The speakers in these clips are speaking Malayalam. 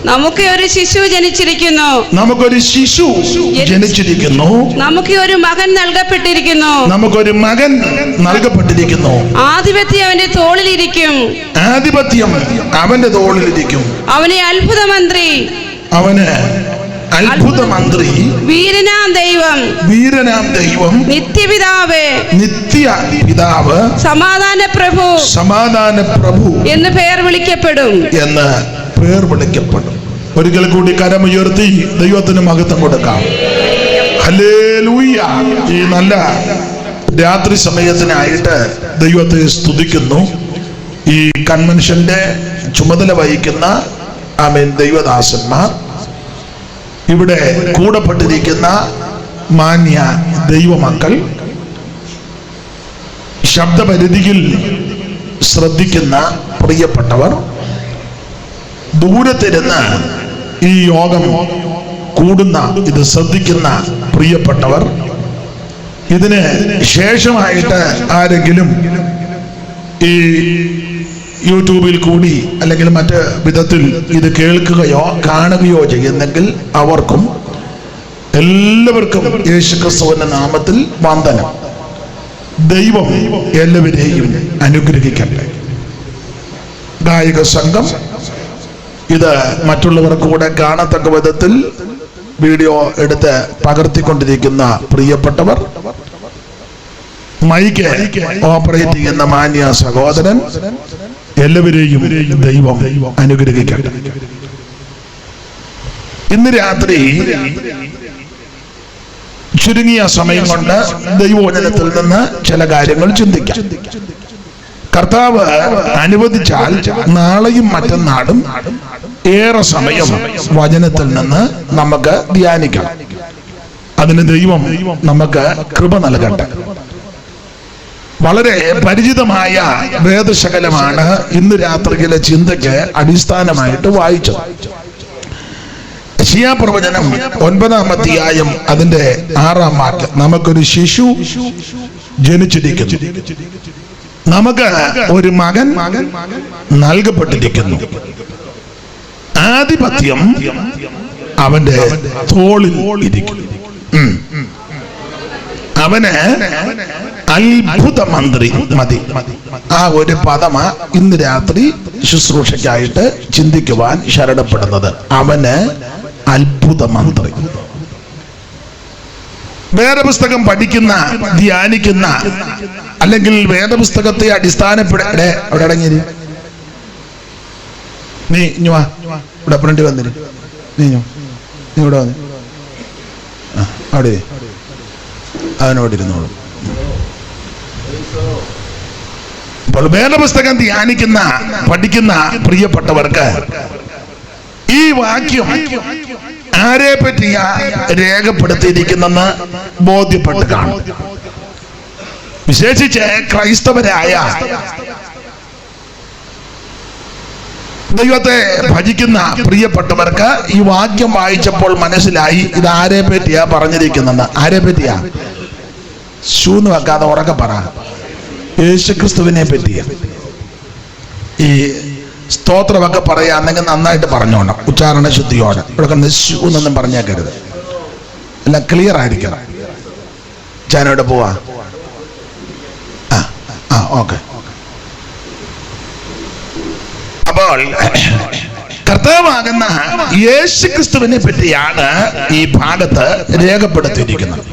നമുക്ക് ഒരു ശിശു ജനിച്ചിരിക്കുന്നു, നമുക്കൊരു ശിശു ജനിച്ചിരിക്കുന്നു, നമുക്ക് ഒരു മകൻ നൽകപ്പെട്ടിരിക്കുന്നു, നമുക്കൊരു മകൻ നൽകപ്പെട്ടിരിക്കുന്നു. ആധിപത്യം അവന്റെ തോളിലിരിക്കും, ആധിപത്യം അവന്റെ തോളിലിരിക്കും. അവനെ അത്ഭുത മന്ത്രി, അവന് അത്ഭുത മന്ത്രി, വീരനാം ദൈവം, വീരനാം ദൈവം, നിത്യപിതാവ്, നിത്യ പിതാവ്, സമാധാന പ്രഭു, സമാധാന പ്രഭു എന്ന് പേർ വിളിക്കപ്പെടും. ഒരിക്കൽ കൂടി കരമുയർത്തി ദൈവത്തിന് മഹത്വം കൊടുക്കാം. ഹല്ലേലൂയ. ഈ നല്ല രാത്രി സമയത്തിനായിട്ട് ദൈവത്തെ സ്തുതിക്കുന്നു. ഈ കൺവെൻഷന്റെ ചുമതല വഹിക്കുന്ന ദൈവദാസന്മാർ, ഇവിടെ കൂടപ്പെട്ടിരിക്കുന്ന മാന്യ ദൈവമക്കൾ, ശബ്ദപരിധിയിൽ ശ്രദ്ധിക്കുന്ന പ്രിയപ്പെട്ടവർ, ദൂരത്തിരുന്ന് ഈ യോഗം കൂടുന്ന ഇത് ശ്രദ്ധിക്കുന്ന പ്രിയപ്പെട്ടവർ, ഇതിന് ശേഷമായിട്ട് ആരെങ്കിലും ഈ യൂട്യൂബിൽ കൂടി അല്ലെങ്കിൽ മറ്റ് വിധത്തിൽ ഇത് കേൾക്കുകയോ കാണുകയോ ചെയ്യുന്നെങ്കിൽ അവർക്കും എല്ലാവർക്കും യേശുക്രിസ്തുവിന്റെ നാമത്തിൽ വന്ദനം. ദൈവം എല്ലാവരെയും അനുഗ്രഹിക്കട്ടെ. ഗായക സംഘം ഇത് മറ്റുള്ളവർക്ക് കൂടെ കാണത്തക്ക വിധത്തിൽ വീഡിയോ എടുത്ത് പകർത്തിക്കൊണ്ടിരിക്കുന്ന പ്രിയപ്പെട്ടവർ, മൈക്ക് ഓപ്പറേറ്റ് ചെയ്യുന്ന മാന്യ സഹോദരൻ, എല്ലാവരെയും ദൈവം അനുഗ്രഹിക്കട്ടെ. ഇന്ന് രാത്രി ചുരുങ്ങിയ സമയം കൊണ്ട് ദൈവവചനത്തിൽ നിന്ന് ചില കാര്യങ്ങൾ ചിന്തിക്കാം. കർത്താവ് അനുവദിച്ചാൽ നാളെയും മറ്റന്നാളും ഏറെ സമയം വചനത്തിൽ നിന്ന് നമുക്ക് ധ്യാനിക്കാം. അതിന് ദൈവം നമുക്ക് കൃപ നൽകട്ടെ. വളരെ പരിചിതമായ വേദശകലമാണ് ഇന്ന് രാത്രിയിലെ ചിന്തയ്ക്ക് അടിസ്ഥാനമായിട്ട് വായിച്ചത്. യെശയ്യാ പ്രവചനം 9-ാം അധ്യായം അതിന്റെ 6-ാം വാക്യം. നമുക്കൊരു ശിശു ജനിച്ചിരിക്കുന്നു, നമുക്ക് ഒരു മകൻ നൽകപ്പെട്ടിരിക്കുന്നു, ആധിപത്യം അവന്റെ തോളിൽ ഇരിക്കും, അവന് അത്ഭുത മന്ത്രി. മതി. ആ ഒരു പദമാ ഇന്ന് രാത്രി ശുശ്രൂഷയ്ക്കായിട്ട് ചിന്തിക്കുവാൻ ശരണപ്പെടുന്നത്. അവന് അത്ഭുത മന്ത്രി. വേദപുസ്തകം പഠിക്കുന്ന, ധ്യാനിക്കുന്ന, അല്ലെങ്കിൽ വേദപുസ്തകത്തെ അടിസ്ഥാനപ്പെടെ അവിടെ അടങ്ങി നീ ഇഞ്ഞുവാ, ഇവിടെ ഫ്രണ്ട് വന്നിരി, നീ ഇവിടെ വന്ന് അവിടെ അവനോടിരുന്നോളൂ. അപ്പോൾ വേദപുസ്തകം ധ്യാനിക്കുന്ന, പഠിക്കുന്ന പ്രിയപ്പെട്ടവർക്ക് ഈ വാക്യം ആരെ പറ്റിയാ രേഖപ്പെടുത്തിയിരിക്കുന്നെന്ന് ബോധ്യപ്പെട്ട് കാണും. വിശേഷിച്ച് ക്രൈസ്തവരായ ദൈവത്തെ ഭജിക്കുന്ന പ്രിയപ്പെട്ടവർക്ക് ഈ വാക്യം വായിച്ചപ്പോൾ മനസ്സിലായി ഇത് ആരെ പറ്റിയാ പറഞ്ഞിരിക്കുന്നെന്ന്. ആരെ പറ്റിയാ? ശൂന്ന് വെക്കാതെ ഉറക്കെ പറ. യേശുക്രിസ്തുവിനെ പറ്റിയ. ഈ സ്തോത്രമൊക്കെ പറയാന്നെങ്കിൽ നന്നായിട്ട് പറഞ്ഞോണം, ഉച്ചാരണ ശുദ്ധിയോടെ. ഇവിടെ നെശൂന്നൊന്നും പറഞ്ഞേക്കരുത്, എല്ലാം ക്ലിയർ ആയിരിക്കണം. ഞാനോട് പോവാ. ഓക്കെ. അപ്പോൾ കർത്താവാകുന്ന യേശുക്രിസ്തുവിനെ പറ്റിയാണ് ഈ ഭാഗത്ത് രേഖപ്പെടുത്തിയിരിക്കുന്നത്.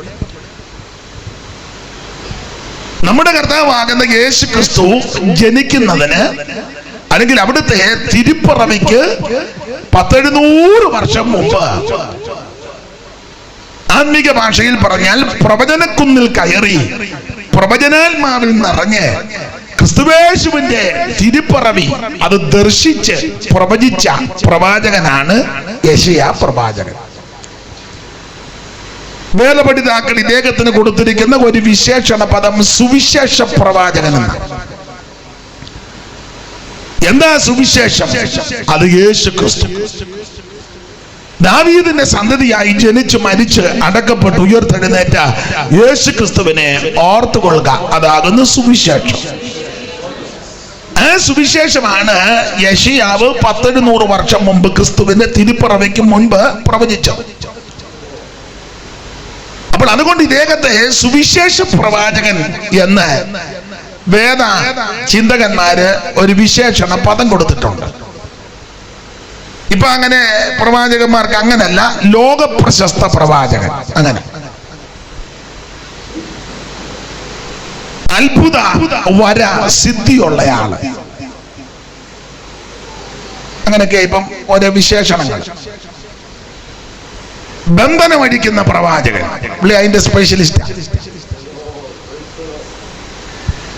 നമ്മുടെ കർത്താവാകുന്ന യേശുക്രിസ്തു ജനിക്കുന്നതിന്, അല്ലെങ്കിൽ അവിടുത്തെ തിരുപ്പിറവിക്ക് 1700 വർഷം മുമ്പ്, ആത്മീക ഭാഷയിൽ പറഞ്ഞാൽ പ്രവചനക്കുന്നിൽ കയറി പ്രവചനാത്മാവിൽ നിറഞ്ഞ് ക്രിസ്തുവേശുവിന്റെ തിരുപ്പിറവി അത് ദർശിച്ച് പ്രവചിച്ച പ്രവാചകനാണ് യെശയ്യാ പ്രവാചകൻ. വേദപഠിതാക്കൾ ഇദ്ദേഹത്തിന് കൊടുത്തിരിക്കുന്ന ഒരു വിശേഷണ പദം സുവിശേഷ പ്രവാചകൻ എന്നാണ്. എന്താ സുവിശേഷം? അത് യേശുക്രിസ്തു ദാവീദിന്റെ സന്തതിയായി ജനിച്ച് മരിച്ച് അടക്കപ്പെട്ട് ഉയർത്തെഴുന്നേറ്റ യേശുക്രിസ്തുവിനെ ഓർത്തുകൊള്ളുക, അതാകുന്നു സുവിശേഷം. ആ സുവിശേഷമാണ് യെശയ്യാവ് 1700 വർഷം മുമ്പ് ക്രിസ്തുവിന്റെ തിരുപ്പിറവിക്ക് മുൻപ് പ്രവചിച്ചത്. അപ്പോൾ അതുകൊണ്ട് ഇദ്ദേഹത്തെ സുവിശേഷ പ്രവാചകൻ എന്ന് വേദ ചിന്തകന്മാര് ഒരു വിശേഷണ പദം കൊടുത്തിട്ടുണ്ട്. ഇപ്പൊ അങ്ങനെ പ്രവാചകന്മാർക്ക് അങ്ങനല്ല, ലോക പ്രശസ്ത പ്രവാചകൻ, അങ്ങനെ അത്ഭുത വര സിദ്ധിയുള്ളയാള്, അങ്ങനെയൊക്കെ ഇപ്പം ഓരോ വിശേഷണങ്ങൾ. ബന്ധനമടിക്കുന്ന പ്രവാചകൻ, പുള്ളി അതിന്റെ സ്പെഷ്യലിസ്റ്റ്.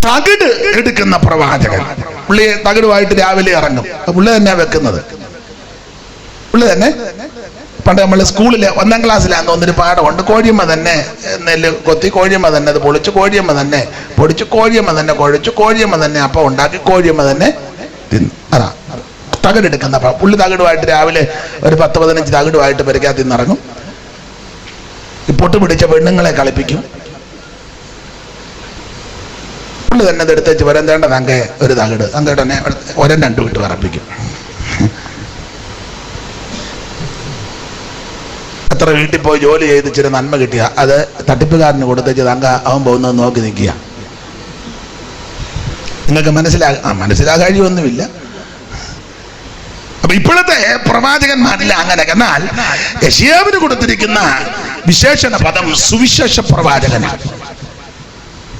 തകിട് എടുക്കുന്ന പ്രവാചകൻ, പുള്ളി തകിടുമായിട്ട് രാവിലെ ഇറങ്ങും. പുള്ളി തന്നെ വെക്കുന്നത്, പുള്ളി തന്നെ. പണ്ട് നമ്മൾ സ്കൂളില് 1ാം ക്ലാസ്സിലാന്ന് തോന്നുന്നൊരു പാഠമുണ്ട്. കോഴിയമ്മ തന്നെ നെല്ല് കൊത്തി, കോഴിയമ്മ തന്നെ അത് പൊളിച്ചു, കോഴിയമ്മ തന്നെ പൊടിച്ചു, കോഴിയമ്മ തന്നെ കുഴച്ചു, കോഴിയമ്മ തന്നെ അപ്പം ഉണ്ടാക്കി, കോഴിയമ്മ തന്നെ തിന്നു. അതാ തകിടെടുക്കുന്ന പുള്ളി. തകിടുമായിട്ട് രാവിലെ ഒരു 10-15 തകിടുമായിട്ട് പെരക്കകത്ത് നിന്നിറങ്ങും. ഈ പൊട്ട് പിടിച്ച പെണ്ണുങ്ങളെ കളിപ്പിക്കും. പുള്ളി തന്നെ ഇത് എടുത്തേച്ച് വരന്തേണ്ട തങ്കെ ഒരു തകിട്, തങ്കേട്ടനെ ഒരം 2 വിട്ട് പറപ്പിക്കും. എത്ര വീട്ടിൽ പോയി ജോലി ചെയ്ത് ഇച്ചിരി നന്മ കിട്ടിയ അത് തട്ടിപ്പുകാരന് കൊടുത്തേച്ച് തങ്ക അവൻ പോകുന്നത് നോക്കി നിൽക്കുക. നിങ്ങൾക്ക് മനസ്സിലാകാഴിയൊന്നുമില്ല. അപ്പൊ ഇപ്പോഴത്തെ പ്രവാചകന്മാരില്ല അങ്ങനെ. എന്നാൽ യെശയ്യാവിന് കൊടുത്തിരിക്കുന്ന വിശേഷണ പദം സുവിശേഷ പ്രവാചകനാണ്.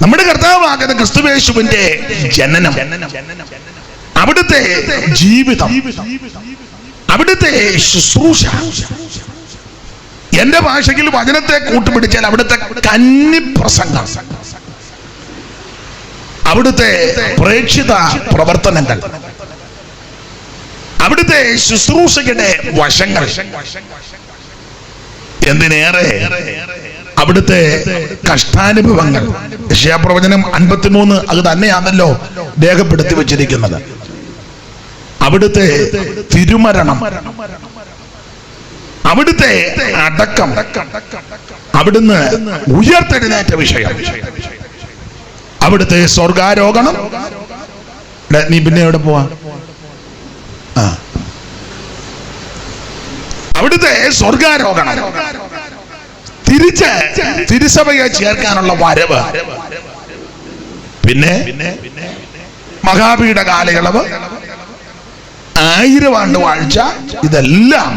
നമ്മുടെ കർത്താവാകുന്ന ക്രിസ്തുയേശുവിന്റെ ജനനം, അവിടുത്തെ ജീവിതം, അവിടുത്തെ ശുശ്രൂഷ, എന്റെ ഭാഷയിൽ വചനത്തെ കൂട്ടുപിടിച്ചാൽ അവിടുത്തെ കന്നിപ്രസംഗം, അവിടുത്തെ പ്രേക്ഷിത പ്രവർത്തനങ്ങൾ, അവിടുത്തെ ശുശ്രൂഷയുടെ വശങ്ങൾ, എന്തിനേറെ അവിടുത്തെ കഷ്ടാനുഭവങ്ങൾ. യെശയ്യാപ്രവചനം 53 അത് തന്നെയാണല്ലോ രേഖപ്പെടുത്തി വച്ചിരിക്കുന്നത്. അവിടുത്തെ തിരുമരണം, അവിടുത്തെ അടക്കം, അവിടുന്ന് ഉയർത്തെഴുന്നേറ്റ വിഷയം, അവിടുത്തെ സ്വർഗാരോഹണം. നീ പിന്നെ എവിടെ പോവാ? അവിടുത്തെ സ്വർഗാരോഹണം, തിരിച്ച് തിരുസഭയെ ചേർക്കാനുള്ള വരവ്, പിന്നെ മഹാപീഠ കാലയളവ്, 1000 ആണ്ട് വാഴ്ച, ഇതെല്ലാം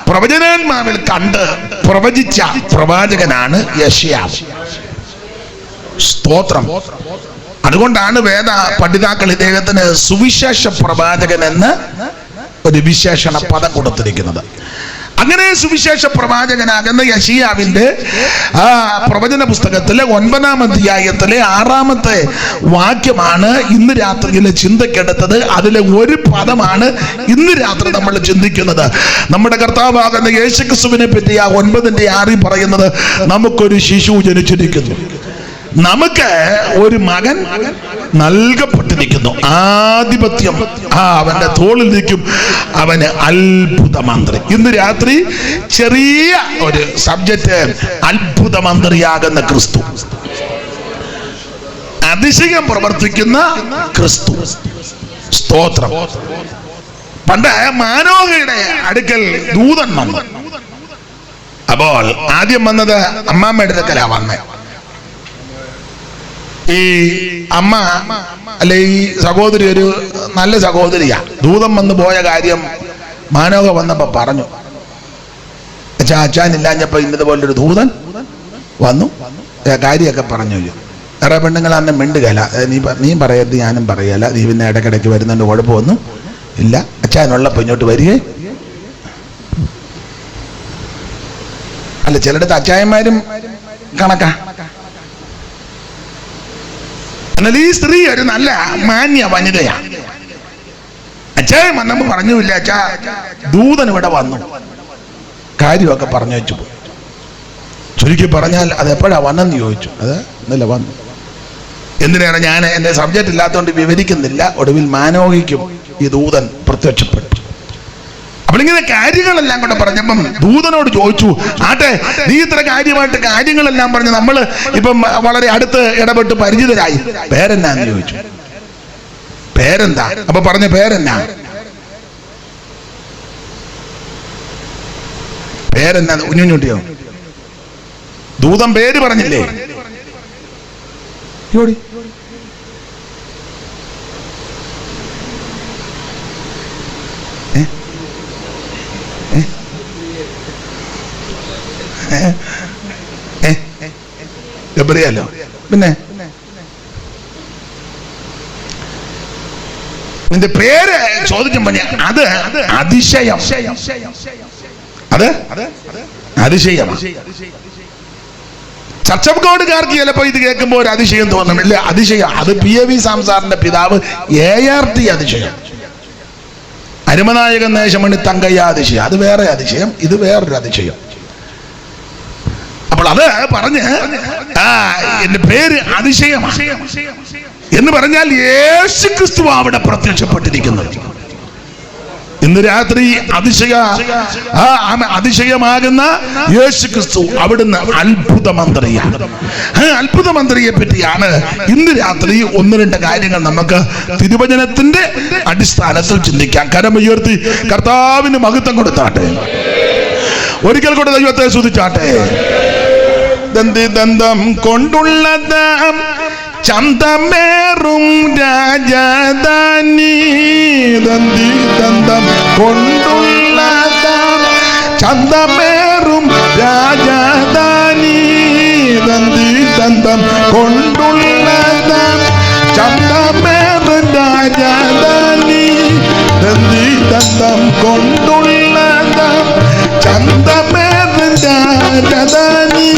പ്രവചനാത്മാവിൽ കണ്ട് പ്രവചിച്ച പ്രവാചകനാണ് യെശയ്യാവ്. സ്തോത്രം. അതുകൊണ്ടാണ് വേദ പഠിതാക്കൾ ഇദ്ദേഹത്തിന് സുവിശേഷ പ്രവാചകൻ എന്ന് ഒരു വിശേഷണ പദം കൊടുത്തിരിക്കുന്നത്. അങ്ങനെ സുവിശേഷ പ്രവാചകനാകുന്ന യെശയ്യാവിന്റെ പ്രവചന പുസ്തകത്തിലെ 9-ാം അധ്യായത്തിലെ 6-ാമത്തെ വാക്യമാണ് ഇന്ന് രാത്രിയിലെ ചിന്തക്കെടുത്തത്. അതിലെ ഒരു പദമാണ് ഇന്ന് രാത്രി നമ്മൾ ചിന്തിക്കുന്നത്. നമ്മുടെ കർത്താവാകുന്ന യേശുക്രിസ്തുവിനെ പറ്റി 9:6 പറയുന്നത്, നമുക്കൊരു ശിശു ജനിച്ചിരിക്കുന്നു, നമുക്ക് ഒരു മകൻ നൽകപ്പെട്ടിരിക്കുന്നു, ആധിപത്യം അവന്റെ തോളിൽ നിൽക്കും, അവന് അത്ഭുത മന്ത്രി. ഇന്ന് രാത്രി ചെറിയ ഒരു സബ്ജക്റ്റ്, അത്ഭുത മന്ത്രിയാകുന്ന ക്രിസ്തു, അതിശയം പ്രവർത്തിക്കുന്ന ക്രിസ്തു. സ്തോത്രം. പണ്ട് മാനോഹയുടെ അടുക്കൽ ദൂതൻ വന്നു. അപ്പോൾ ആദ്യം വന്നത് അമ്മാമ്മയുടെ അടുക്കലാ വന്നേ. ഈ അമ്മ അല്ലെ ഈ സഹോദരി ഒരു നല്ല സഹോദരിയാ. ദൂതം വന്ന് പോയ കാര്യം മാനോഹ വന്നപ്പോ പറഞ്ഞു. അച്ഛാനില്ലാഞ്ഞപ്പോ ഇന്നതുപോലൊരു ദൂതൻ വന്നു, കാര്യമൊക്കെ പറഞ്ഞു. വേറെ പെണ്ണുങ്ങൾ അന്ന് മിണ്ടുകല, നീ പറയരുത് ഞാനും പറയല, നീ പിന്നെ ഇടയ്ക്കിടയ്ക്ക് വരുന്നുണ്ട്, കുഴപ്പമൊന്നും ഇല്ല, അച്ഛനുള്ളപ്പോ ഇങ്ങോട്ട് വരികയെ. അല്ല, ചിലടത്ത് അച്ചായന്മാരും കണക്കാ. എന്നാൽ ഈ സ്ത്രീ ഒരു നല്ല മാന്യ വനിതയാ. അച്ചായൻ വന്നപ്പോ പറഞ്ഞില്ല, അച്ഛാ ദൂതൻ ഇവിടെ വന്നു, കാര്യമൊക്കെ പറഞ്ഞു വെച്ചു പോയി. ചുരുക്കി പറഞ്ഞാൽ അത് എപ്പോഴാ വന്നെന്ന് ചോദിച്ചു. അത് ഇന്നലെ വന്നു. എന്തിനാണ് ഞാൻ എന്റെ സബ്ജക്റ്റ് ഇല്ലാത്തതുകൊണ്ട് വിവരിക്കുന്നില്ല. ഒടുവിൽ മാനോഹിക്കും ഈ ദൂതൻ പ്രത്യക്ഷപ്പെട്ടു. അപ്പോൾ ഇങ്ങനെ കാര്യങ്ങളെല്ലാം കൂടെ പറഞ്ഞപ്പം ദൂതനോട് ചോദിച്ചു, ആട്ടെ നീ ഇത്ര കാര്യമായിട്ട് കാര്യങ്ങളെല്ലാം പറഞ്ഞ് നമ്മള് ഇപ്പം വളരെ അടുത്ത് ഇടപെട്ട് പരിചിതരായി, പേരെന്നാന്ന് ചോദിച്ചു. പേരെന്താ? അപ്പൊ പറഞ്ഞ പേരെന്നാ? പേരെന്നാ? ഉഞ്ഞുഞ്ഞൂട്ടിയോ? ദൂതൻ പേര് പറഞ്ഞില്ലേ? ഗബ്രിയേലോ? പിന്നെ നിന്റെ പേര് ചോദിക്കുമ്പോ അത് അതിശയം, അത് അതിശയമാണ്. ചർച്ച് ഓഫ് ഗോഡുകാർക്ക് ചിലപ്പോ ഇത് കേൾക്കുമ്പോൾ ഒരു അതിശയം തോന്നും. ഇല്ല, അതിശയം അത് PAV സാംസാറിന്റെ പിതാവ് ART അതിശയം, അരുമനായകൻ ദേശമണി തങ്കയ്യ അതിശയം. അത് വേറെ അതിശയം, ഇത് വേറൊരു അതിശയം. അപ്പോൾ അത് പറഞ്ഞ് എന്റെ പേര് അതിശയമാണ് എന്ന് പറഞ്ഞാൽ യേശു ക്രിസ്തു അവിടെ പ്രത്യക്ഷപ്പെട്ടിരിക്കുന്നത്. ഇന്ന് രാത്രി അതിശയമാകുന്ന യേശു ക്രിസ്തു അവിടുന്ന് അത്ഭുത മന്ത്രിയാണ്. അത്ഭുത മന്ത്രിയെ പറ്റിയാണ് ഇന്ന് രാത്രി ഒന്ന് രണ്ട് കാര്യങ്ങൾ നമുക്ക് തിരുവചനത്തിന്റെ അടിസ്ഥാനത്തിൽ ചിന്തിക്കാം. കരമുയർത്തി കർത്താവിന് മഹത്വം കൊടുത്താട്ടെ. ഒരിക്കൽ കൂടെ ദൈവത്തെ സ്തുതിച്ചാട്ടെ. ദന്തി ദന്തം കൊണ്ടുള്ളത് ചന്തമേറും രാജധാനി, ദന്തി ദന്തം കൊണ്ടുള്ളത് ചന്തമേറും രാജധാനി, ദന്തി ദന്തം കൊണ്ടുള്ളത് ചന്തമേറും രാജധാനി, ദന്തി ദന്തം കൊണ്ടുള്ളത് ചന്തമേറും രാജധാനി.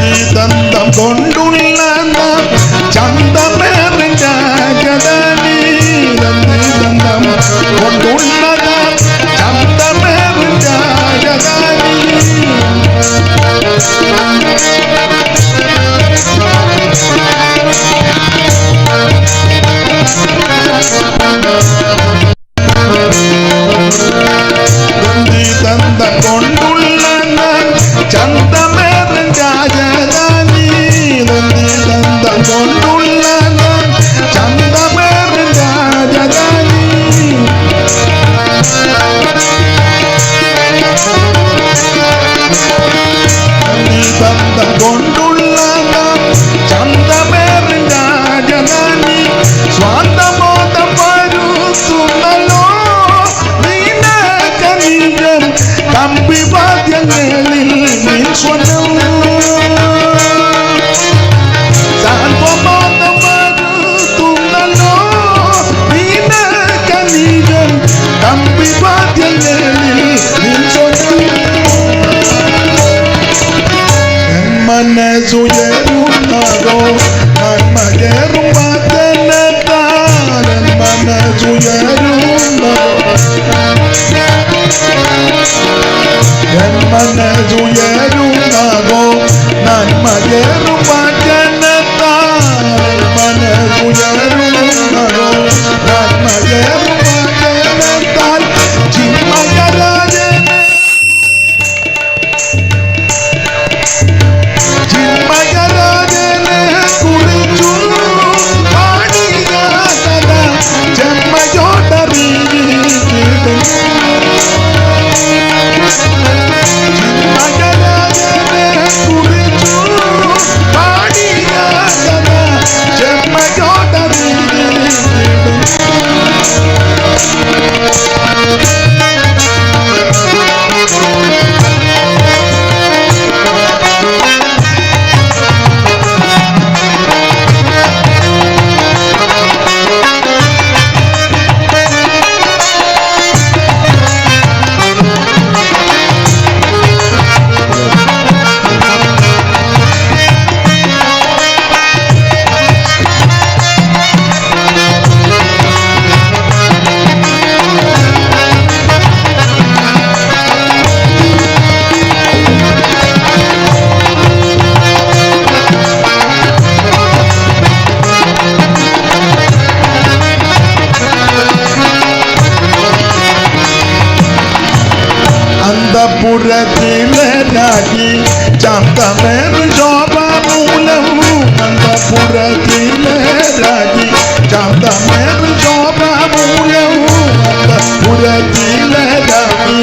ദന്തം കൊണ്ടുള്ള ചന്തമേറിൻ രാജധാനി, ദന്തം കൊണ്ടുള്ള ചന്തമേറിൻ രാജധാനി. ദന്തം കൊണ്ടുള്ള ചന്തമേറിൻ രാജധാനി, ദന്തം കൊണ്ടുള്ള ചന്തമേറിൻ രാജധാനി. ദന്തം കൊണ്ടുള്ള ചന്തമേറിൻ രാജധാനി, സ്വാന്തബോധം വരുത്തുന്നല്ലോ നീനകനീയം കമ്പിവാദ്യങ്ങളിൽ നിൻ സ്വനം. സാന്ത്വബോധം വരുത്തുന്നല്ലോ നീനകനീയം കമ്പിവാദ്യങ്ങളിൽ നിൻ സ്വനം. മനസ്സുയരുന്നതോ നന്മയേറും വചനത്താൽ, മനസ്സുയരുന്നതോ മനസ്സുയരുന്നതോ നന്മയേറും വചനത്താൽ, മനസ്സുയരുന്നതോ നന്മയേറും വചനത്താൽ. ചിന്മയരാജനെ കുറിച്ചു പാടിയ കഥ ചെമ്മയോടറിയിടുന്നു. ചിന്മയരാജനെ അന്തപുരത്തിലെ രാജി ചാന്തമേറി ശോഭമൂലം അന്തപുരത്തിലെ രാജി ചാന്തമേറി ശോഭമൂലം അന്തപുരത്തിലെ രാജി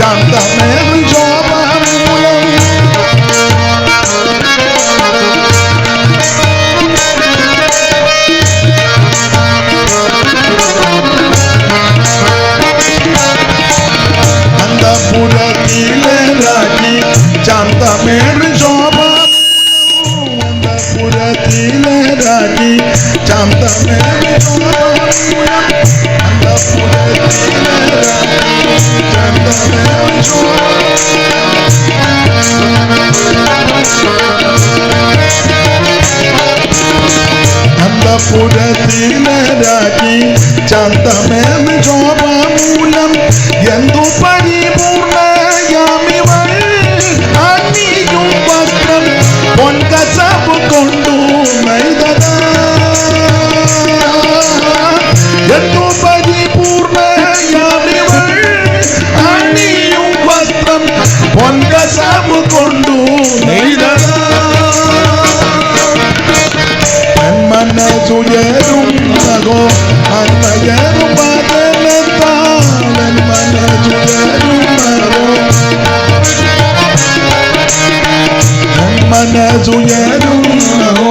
ചാന്തമേറി ശോഭമൂലം അന്തപുരത്തിലെ രാജി ചാന്തമേറി ശോഭമൂലം അന്തപുരത്തിലെ രാജി ചാന്തമേറി ശോഭമൂലം അന്തപുരത്തിലെ രാജി ചാന്തമേറി അന്തപുരത്തിലെ രാജി ചാന്തമേറി ശോഭമൂലം എന്തു പരിപൂർണയാമിവൾ അണിയും വസ്ത്രം പൊൻകസബ് കൊണ്ടു നെയ്തതാ എന്തു പരിപൂർണയാമിവൾ അണിയും വസ്ത്രം പൊൻകസബ് കൊണ്ടു നെയ്തതാ മനസുയരും നഗോ അന്മയരും പതനത്താലൻ മനസുയരും നഗോ മനസുയരും നഗോ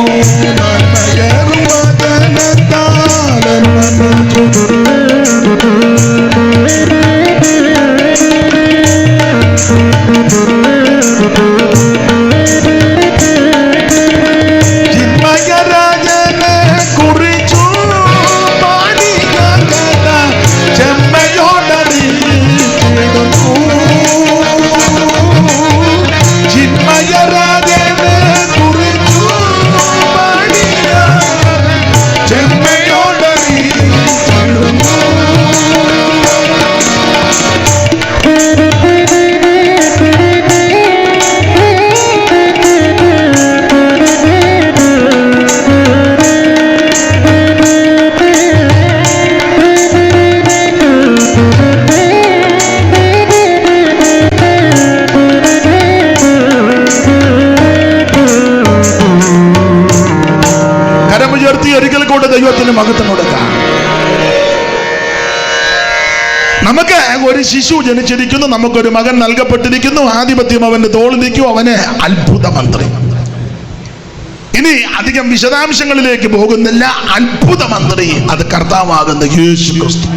അന്മയരും പതനത്താലൻ ഒരിക്കൽ കൂടെ ദൈവത്തിന് മഹത്വം കൊടുക്കാം. നമുക്ക് ഒരു ശിശു ജനിച്ചിരിക്കുന്നു, നമുക്കൊരു മകൻ നൽകപ്പെട്ടിരിക്കുന്നു, ആധിപത്യം അവന്റെ തോളിലിരിക്കും, അവന് അത്ഭുത മന്ത്രി. ഇനി അധികം വിശദാംശങ്ങളിലേക്ക് പോകുന്നില്ല. അത്ഭുത മന്ത്രി അത് കർത്താവാകുന്ന യേശു ക്രിസ്തു.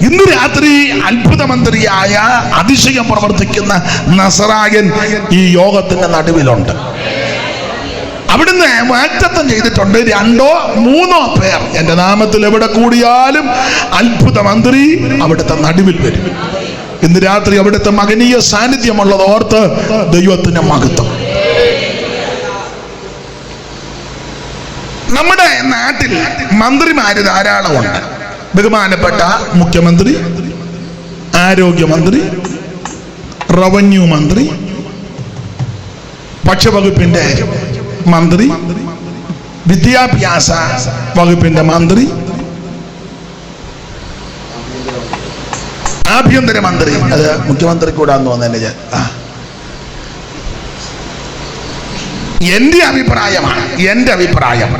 ഇന്ന് രാത്രി അത്ഭുത മന്ത്രിയായ അതിശയം പ്രവർത്തിക്കുന്ന നസറായൻ ഈ യോഗത്തിന്റെ നടുവിലുണ്ട്. അവിടുന്ന് വാഗ്ദത്തം ചെയ്തിട്ടുണ്ട്, 2 or 3 പേർ എന്റെ നാമത്തിൽ എവിടെ കൂടിയാലും അത്ഭുത മന്ത്രി അവിടുത്തെ നടുവിൽ വരും. ഇന്ന് രാത്രി അവിടുത്തെ മകനീയ സാന്നിധ്യമുള്ളത് ഓർത്ത് ദൈവത്തിന്റെ മഹത്വം. നമ്മുടെ നാട്ടിൽ മന്ത്രിമാര് ധാരാളമുണ്ട്. ബഹുമാനപ്പെട്ട മുഖ്യമന്ത്രി, ആരോഗ്യമന്ത്രി, റവന്യൂ മന്ത്രി, ഭക്ഷ്യവകുപ്പിന്റെ മന്ത്രി, വിദ്യാഭ്യാസ വകുപ്പിന്റെ മന്ത്രി, ആഭ്യന്തര മന്ത്രി. അത് മുഖ്യമന്ത്രി കൂടാന്ന് തോന്നുന്നല്ലേ. എന്റെ അഭിപ്രായം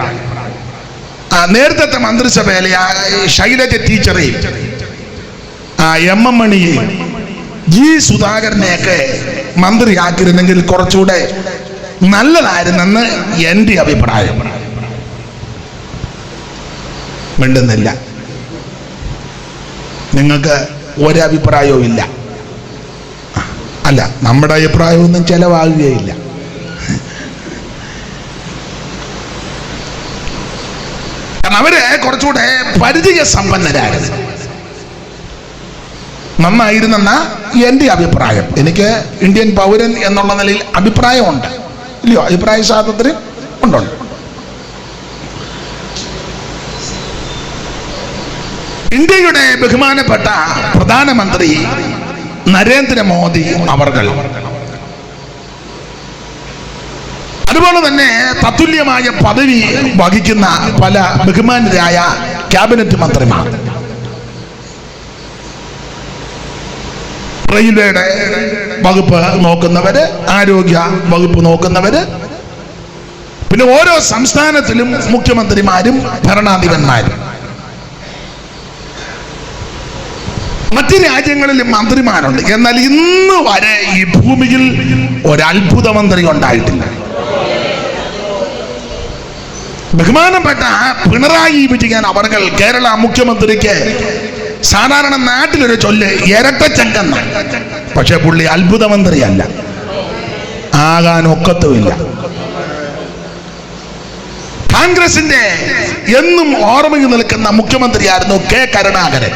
നേരത്തെ മന്ത്രിസഭയിലെ ശൈലജ ടീച്ചറെയും MM മണിയെയും ജി സുധാകരനെയൊക്കെ മന്ത്രിയാക്കിയിരുന്നെങ്കിൽ കുറച്ചുകൂടെ നല്ലതായിരുന്നെന്ന് എൻ്റെ അഭിപ്രായം. മിണ്ടുന്നില്ല. നിങ്ങൾക്ക് ഒരഭിപ്രായവും ഇല്ല. അല്ല, നമ്മുടെ അഭിപ്രായമൊന്നും ചെലവാകുകയില്ല. കാരണം അവര് കുറച്ചുകൂടെ പരിചയ സമ്പന്നരായിരുന്നു, നന്നായിരുന്നെന്ന എൻ്റെ അഭിപ്രായം. എനിക്ക് ഇന്ത്യൻ പൗരൻ എന്നുള്ള നിലയിൽ അഭിപ്രായമുണ്ട്, ഇല്ലയോ? അഭിപ്രായ സ്വാതന്ത്ര്യം ഉണ്ടുണ്ട്. ഇന്ത്യയുടെ ബഹുമാനപ്പെട്ട പ്രധാനമന്ത്രി നരേന്ദ്രമോദി അവർകൾ, അതുപോലെ തന്നെ തത്തുല്യമായ പദവി വഹിക്കുന്ന പല ബഹുമാനരായ ക്യാബിനറ്റ് മന്ത്രിമാർ, റെയിൽവേയുടെ വകുപ്പ് നോക്കുന്നവര്, ആരോഗ്യ വകുപ്പ് നോക്കുന്നവര്, പിന്നെ ഓരോ സംസ്ഥാനത്തിലും മുഖ്യമന്ത്രിമാരും ഭരണാധിപന്മാരും. മറ്റ് രാജ്യങ്ങളിലും മന്ത്രിമാരുണ്ട്. എന്നാൽ ഇന്ന് വരെ ഈ ഭൂമിയിൽ ഒരത്ഭുത മന്ത്രി ഉണ്ടായിട്ടില്ല. ബഹുമാനപ്പെട്ട പിണറായി വിജയൻ അവർകൾ കേരള മുഖ്യമന്ത്രിക്ക് സാധാരണ നാട്ടിലൊരു ചൊല്ല് ഇരട്ടച്ചങ്കെന്ന. പക്ഷെ പുള്ളി അത്ഭുത മന്ത്രിയല്ല, ആകാൻ ഒക്കത്തുമില്ല. കോൺഗ്രസിന്റെ എന്നും ഓർമ്മയിൽ നിൽക്കുന്ന മുഖ്യമന്ത്രിയായിരുന്നു കെ കരുണാകരൻ.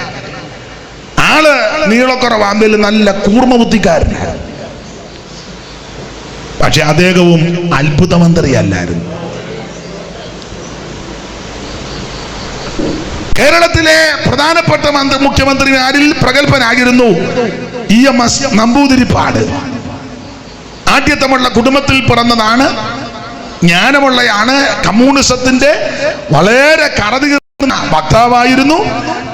ആള് നീളക്കുറവാമ്പയിൽ നല്ല കൂർമ്മബുദ്ധിക്കാരനായിരുന്നു. പക്ഷെ അദ്ദേഹവും അത്ഭുത മന്ത്രിയല്ലായിരുന്നു. കേരളത്തിലെ പ്രധാനപ്പെട്ട മുഖ്യമന്ത്രിമാരിൽ പ്രഗത്ഭനായിരുന്നു EMS നമ്പൂതിരിപ്പാട്. ആദ്യത്തമുള്ള കുടുംബത്തിൽ പിറന്നതാണ്, ജ്ഞാനമുള്ളയാണ്, കമ്മ്യൂണിസത്തിന്റെ വളരെ കറതികീർന്ന വക്താവായിരുന്നു.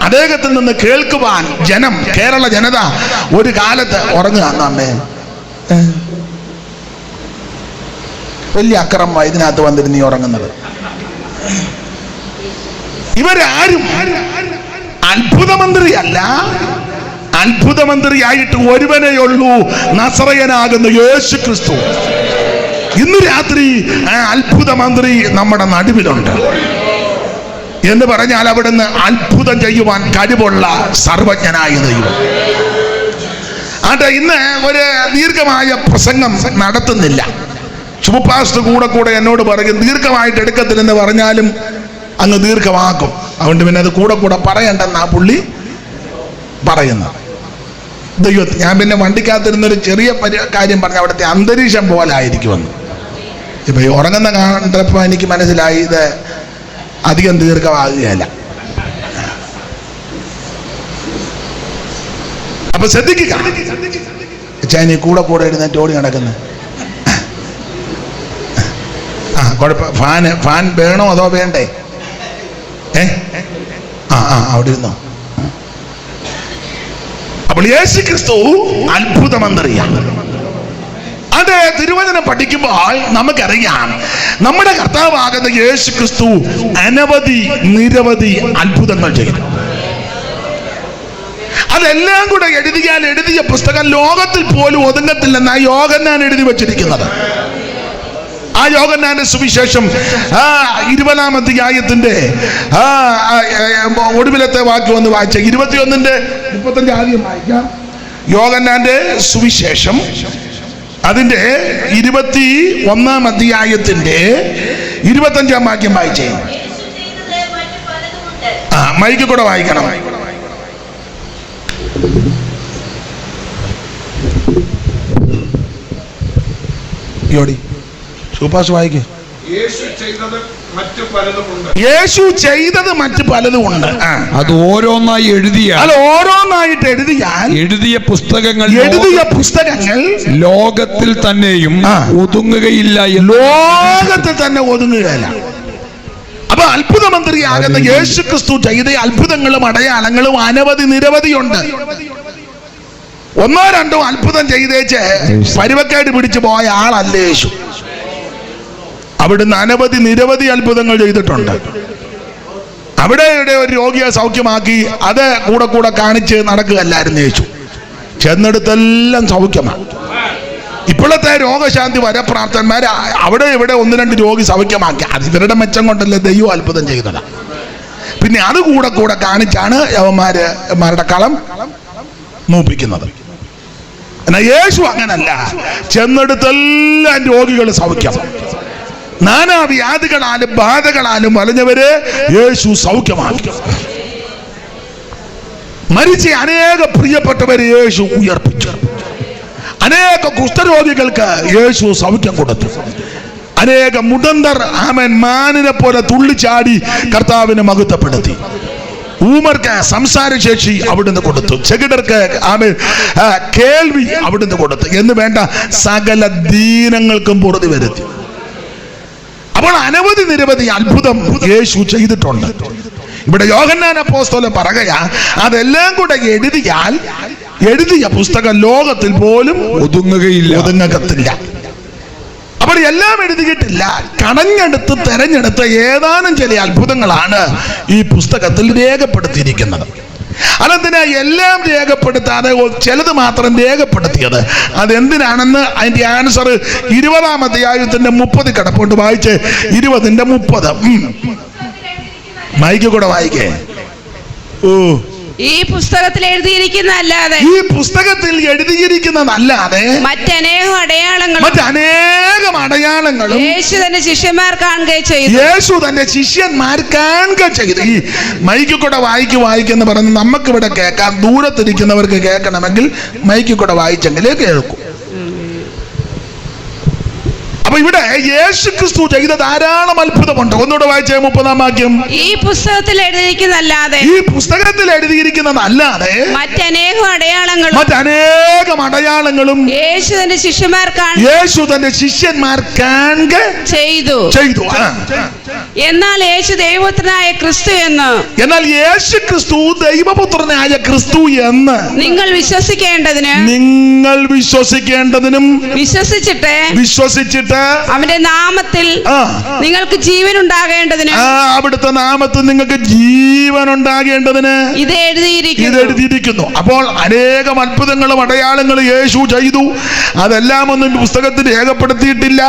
അദ്ദേഹത്തിൽ നിന്ന് കേൾക്കുവാൻ ജനം, കേരള ജനത ഒരു കാലത്ത് ഉറങ്ങുകയെന്നേ, വലിയ അക്രമം ഇതിനകത്ത് വന്നിരുന്ന് നീ ഉറങ്ങുന്നത്. ഇവരാരും അത്ഭുത മന്ത്രിയല്ല. അത്ഭുത മന്ത്രിയായിട്ട് ഒരുവനെയുള്ളൂ, നസറയനാകുന്ന യേശു ക്രിസ്തു. ഇന്ന് രാത്രി ആ അത്ഭുത മന്ത്രി നമ്മുടെ നടുവിലുണ്ട് എന്ന് പറഞ്ഞാൽ അവിടുന്ന് അത്ഭുതം ചെയ്യുവാൻ കഴിവുള്ള സർവജ്ഞനായ ദൈവം. ആട്ടെ, ഇന്ന് ഒരു ദീർഘമായ പ്രസംഗം നടത്തുന്നില്ല. ശുഭപാസ്റ്റർ കൂടെ എന്നോട് പറയും ദീർഘമായിട്ട് എടുക്കത്തില്ലെന്ന് പറഞ്ഞാലും അങ്ങ് ദീർഘമാക്കും. അതുകൊണ്ട് പിന്നെ അത് കൂടെ പറയണ്ടെന്നാ പുള്ളി പറയുന്നത്. ദൈവത്തിൽ ഞാൻ പിന്നെ വണ്ടിക്കകത്തിരുന്നൊരു ചെറിയ കാര്യം പറഞ്ഞ അവിടുത്തെ അന്തരീക്ഷം പോലെ ആയിരിക്കുമെന്ന്. ഇപ്പൊ ഈ ഉറങ്ങുന്ന കണ്ടപ്പോൾ എനിക്ക് മനസ്സിലായി ഇത് അധികം ദീർഘമാകുകയല്ല. അപ്പൊ ശ്രദ്ധിക്കുക, നീ കൂടെ എഴുന്നേറ്റ് ഓടി നടക്കുന്നത്. ഫാൻ വേണോ അതോ വേണ്ടേ? അവിടെ ഇരുന്നോ. അപ്പോൾ യേശു ക്രിസ്തു അത്ഭുത മന്ത്രിയാണ്. അത് തിരുവചനം പഠിക്കുമ്പോൾ നമുക്കറിയാം, നമ്മുടെ കർത്താവാകുന്ന യേശു ക്രിസ്തു നിരവധി അത്ഭുതങ്ങൾ ചെയ്തു. അതെല്ലാം കൂടെ എഴുതിയ പുസ്തകം ലോകത്തിൽ പോലും ഒതുങ്ങത്തില്ലെന്നാ യോഹന്നാൻ എഴുതി വച്ചിരിക്കുന്നത്. ആ യോഹന്നാന്റെ സുവിശേഷം 20-ാം അധ്യായത്തിന്റെ ഒടുവിലത്തെ വാക്യം ഒന്ന് വായിച്ച 21-35 ആദ്യം വായിക്കാം. യോഹന്നാന്റെ സുവിശേഷം അതിന്റെ 21-ാം അധ്യായത്തിന്റെ 25-ാം വാക്യം വായിച്ചേ. മൈക്ക് കൂടെ വായിക്കണം. യോടി സൂപ്പാസ് വായിക്കേ. യേശു ചെയ്തത് മറ്റു പലതും ഉണ്ട്. അത് ഓരോന്നായി എഴുതിയ പുസ്തകങ്ങൾ ലോകത്തിൽ തന്നെയും ഒതുങ്ങുകയില്ല. അപ്പൊ അത്ഭുത മന്ത്രിയാകുന്ന യേശു ക്രിസ്തു ചെയ്ത അത്ഭുതങ്ങളും അടയാളങ്ങളും നിരവധിയുണ്ട്. 1-2 അത്ഭുതം ചെയ്തേച്ച് പരുവക്കേട് പിടിച്ചു പോയ ആളല്ല യേശു. അവിടുന്ന് നിരവധി അത്ഭുതങ്ങൾ ചെയ്തിട്ടുണ്ട്. അവിടെ ഒരു രോഗിയെ സൗഖ്യമാക്കി അത് കൂടെ കാണിച്ച് നടക്കുകയല്ലായിരുന്നു യേശു. ചെന്നെടുത്തെല്ലാം സൗഖ്യമാണ്. ഇപ്പോഴത്തെ രോഗശാന്തി വരപ്രാപ്തന്മാർ അവിടെ ഇവിടെ 1-2 രോഗി സൗഖ്യമാക്കി. അത് ഇവരുടെ മെച്ചം കൊണ്ടല്ലേ ദൈവം അത്ഭുതം ചെയ്തതാണ്. പിന്നെ അത് കൂടെ കാണിച്ചാണ് യവന്മാരുടെ കളം മൂപ്പിക്കുന്നത്. എന്നാൽ യേശു അങ്ങനല്ല. ചെന്നെടുത്തെല്ലാം രോഗികൾ സൗഖ്യം. നാനാവ്യാധികളാലും ബാധകളാലും വലഞ്ഞവരെ യേശു സൗഖ്യമാക്കി. മരിച്ച അനേക പ്രിയപ്പെട്ടവരെ യേശു ഉയർപ്പിച്ചു. അനേക കുഷ്ഠരോഗികൾക്ക് യേശു സൗഖ്യം കൊടുത്തു. അനേക മുടന്തർ മാനിനെ പോലെ തുള്ളിച്ചാടി കർത്താവിനെ മഹത്വപ്പെടുത്തി. ഊമർക്ക് സംസാരശേഷി അവിടുന്ന് കൊടുത്തു. ചെകിടർക്ക് കേൾവി അവിടുന്ന് കൊടുത്തു. എന്ന് വേണ്ട സകല ദീനങ്ങൾക്കും പൊറുതി വരുത്തി. അപ്പോൾ നിരവധി അത്ഭുതം യേശു ചെയ്തിട്ടുണ്ട്. ഇവിടെ യോഹന്നാൻ അപ്പോസ്തലൻ പറയുക, അതെല്ലാം കൂടെ എഴുതിയാൽ എഴുതിയ പുസ്തകം ലോകത്തിൽ പോലും ഒതുങ്ങകത്തില്ല. അപ്പോൾ എല്ലാം എഴുതിയിട്ടില്ല. കടഞ്ഞെടുത്ത് തെരഞ്ഞെടുത്ത ഏതാനും ചില അത്ഭുതങ്ങളാണ് ഈ പുസ്തകത്തിൽ രേഖപ്പെടുത്തിയിരിക്കുന്നത്. അതെന്തിനാ എല്ലാം രേഖപ്പെടുത്താതെ ചിലത് മാത്രം രേഖപ്പെടുത്തിയത്? അതെന്തിനാണെന്ന് അതിന്റെ ആൻസർ 20-ാം അധ്യായത്തിന്റെ 30 കിടപ്പുണ്ട്. വായിച്ച് 20-30 മൈക്ക് കൂടെ വായിക്കേ. ഈ പുസ്തകത്തിൽ എഴുതിയിരിക്കുന്നതല്ലാതെ മറ്റനേകം അടയാളങ്ങളും യേശു തന്റെ ശിഷ്യന്മാർ കാണുക ചെയ്തു. ഈ മൈക്ക് കൂടെ വായിക്കെന്ന് പറഞ്ഞ് നമുക്കിവിടെ കേൾക്കാം. ദൂരത്തിരിക്കുന്നവർക്ക് കേൾക്കണമെങ്കിൽ മൈക്ക് കൂടെ വായിച്ചെങ്കിലേ കേൾക്കൂ. അപ്പൊ ഇവിടെ യേശു ക്രിസ്തു ചെയ്ത ധാരാളം അത്ഭുതമുണ്ട്. ഒന്നുകൂടെ വായിച്ചേ 30-ാം വാക്യം. ഈ പുസ്തകത്തിൽ എഴുതിയിരിക്കുന്നതല്ലാതെ മറ്റനേകം അടയാളങ്ങളും യേശു തന്റെ ശിഷ്യന്മാർ കാണുക ചെയ്തു. എന്നാൽ യേശു ദൈവപുത്രനായ ക്രിസ്തു ക്രിസ്തു എന്ന് നിങ്ങൾ വിശ്വസിക്കേണ്ടതിനും വിശ്വസിച്ചിട്ട് അവന്റെ നാമത്തിൽ നിങ്ങൾക്ക് ജീവൻ ഉണ്ടാകേണ്ടതിന് അവിടുത്തെ നാമത്തിൽ നിങ്ങൾക്ക് ജീവൻ ഉണ്ടാകേണ്ടതിന് ഇത് എഴുതിയിരിക്കുന്നു. അപ്പോൾ അനേകം അത്ഭുതങ്ങളും അടയാളങ്ങളും യേശു ചെയ്തു. അതെല്ലാം ഒന്നും പുസ്തകത്തിൽ രേഖപ്പെടുത്തിയിട്ടില്ല.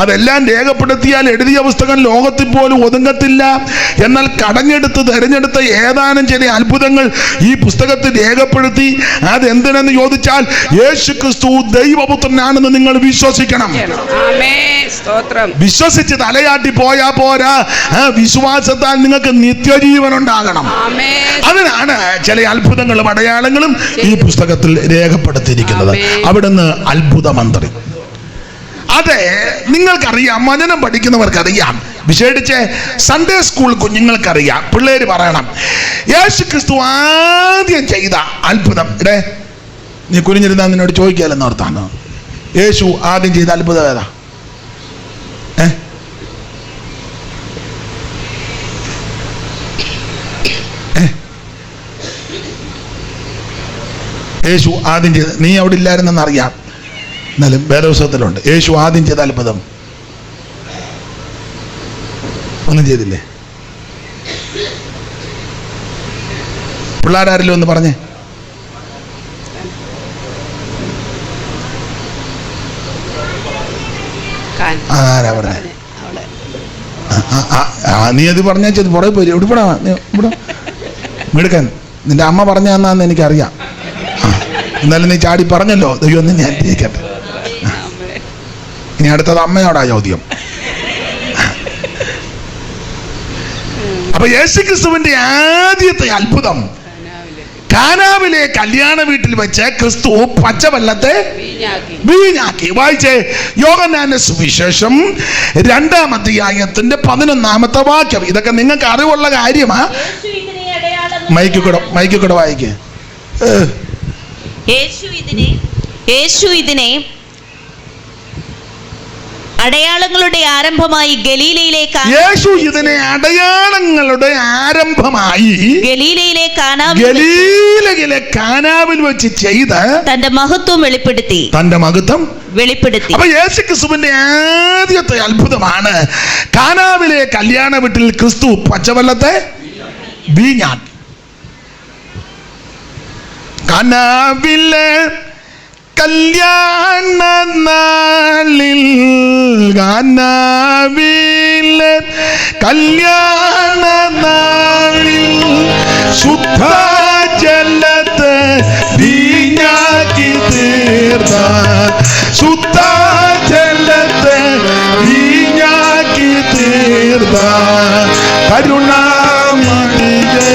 അതെല്ലാം രേഖപ്പെടുത്തിയാൽ എഴുതിയ പുസ്തകം ലോകത്തിൽ പോലും ഒതുങ്ങത്തില്ല. എന്നാൽ കടഞ്ഞെടുത്ത് തെരഞ്ഞെടുത്ത ഏതാനും ചില അത്ഭുതങ്ങൾ ഈ പുസ്തകത്തിൽ രേഖപ്പെടുത്തി. അതെന്തിനെന്ന് ചോദിച്ചാൽ യേശു ക്രിസ്തു ദൈവപുത്രനാണെന്ന് നിങ്ങൾ വിശ്വസിക്കണം. വിശ്വസിച്ച് തലയാട്ടി പോയാ പോരാ. വിശ്വാസത്താൽ നിങ്ങൾക്ക് നിത്യജീവൻ ഉണ്ടാകണം. അതിനാണ് ചില അത്ഭുതങ്ങളും അടയാളങ്ങളും ഈ പുസ്തകത്തിൽ രേഖപ്പെടുത്തിയിരിക്കുന്നത്. അവിടുന്ന് അത്ഭുത മന്ത്രി. അതെ, നിങ്ങൾക്കറിയാം, വചനം പഠിക്കുന്നവർക്കറിയാം, വിശേഷിച്ച് സൺഡേ സ്കൂൾ കുഞ്ഞുങ്ങൾക്കറിയാം. പിള്ളേര് പറയണം യേശു ക്രിസ്തു ആദ്യം ചെയ്ത അത്ഭുതം. നീ കുനിഞ്ഞിരുന്നാ നിന്നോട് ചോദിക്കാലെന്ന് ഓർത്താണ്. യേശു ആദ്യം ചെയ്ത അത്ഭുതം ഏതാ? യേശു ആദ്യം ചെയ്ത, നീ അവിടെ ഇല്ലായിരുന്നെന്ന് അറിയാം, എന്നാലും വേദപുസ്തകത്തിലുണ്ട്. യേശു ആദ്യം ചെയ്ത അത്ഭുതം ഒന്നും ചെയ്തില്ലേ? പിള്ളേരാരെങ്കിലും ഒന്ന് പറഞ്ഞേ. ആരാ പറഞ്ഞേ? നീ അത് പറഞ്ഞാൽ പുറകെ പോയി ഇവിടെ ഇവിടെ മിടുക്കൻ. നിന്റെ അമ്മ പറഞ്ഞു തന്നാന്ന് എനിക്കറിയാം. എന്നാലും നീ ചാടി പറഞ്ഞല്ലോ. ദൈവം ഒന്ന് ഞാൻ ഇരിക്കട്ടെ. ഇനി അടുത്തത് അമ്മയോടാ ചോദ്യം. അപ്പൊ യേശു ക്രിസ്തുവിന്റെ ആദ്യത്തെ അത്ഭുതം കാനാവിലെ കല്യാണ വീട്ടിൽ വെച്ച് ക്രിസ്തു പച്ചവെള്ളത്തെ വീഞ്ഞാക്കി. വായിച്ചേ, യോഹന്നാന്റെ സുവിശേഷം 2-ാം അധ്യായത്തിന്റെ 11-ാമത്തെ വാക്യം. ഇതൊക്കെ നിങ്ങൾക്ക് അറിവുള്ള കാര്യമാ. മൈക്ക് കൂടെ വായിക്കേ. യേശു ഇതിനെ അടയാളങ്ങളുടെ ആരംഭമായി ഗലീലയിലെ കാനാവിൽ വെച്ച് ചെയ്ത് തന്റെ മഹത്വം വെളിപ്പെടുത്തി. അപ്പൊ യേശു ക്രിസ്തുവിന്റെ ആദ്യത്തെ അത്ഭുതമാണ് കാനാവിലെ കല്യാണ വീട്ടിൽ ക്രിസ്തു പച്ചവെള്ളത്തെ വീഞ്ഞാക്കി. കാനാവിലെ കല്യാണ നാളിൽ ശുദ്ധ ജലത്തെ വീഞ്ഞാക്കി തീർത്ത കരുണാമണിയെ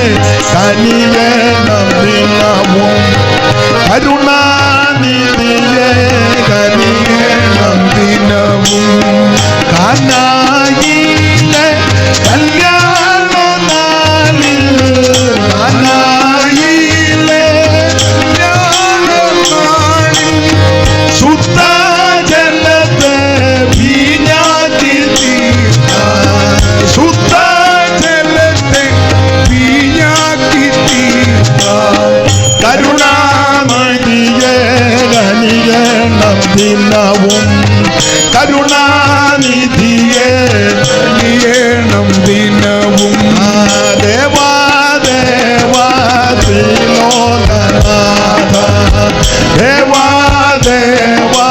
കനിയണം ദിനവും കരുണാനിധിയെ കനിയണം ദിനവും കാനായിലെ കല്യാണ നാളിൽ ശുദ്ധ ജലത്തെ വീഞ്ഞാക്കി തീർത്ത കരുണാമണി ദിനവും കരുണാനിധിയെ നീയേണം ദിനവും ദേവാ ദേവാ ത്രിലോകനാഥ ദേവാ ദേവാ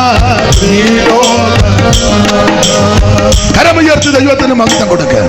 ത്രിലോകനാഥ. കരമുയർത്തി ദൈവത്തിന് മഹത്വം കൊടുക്കുക.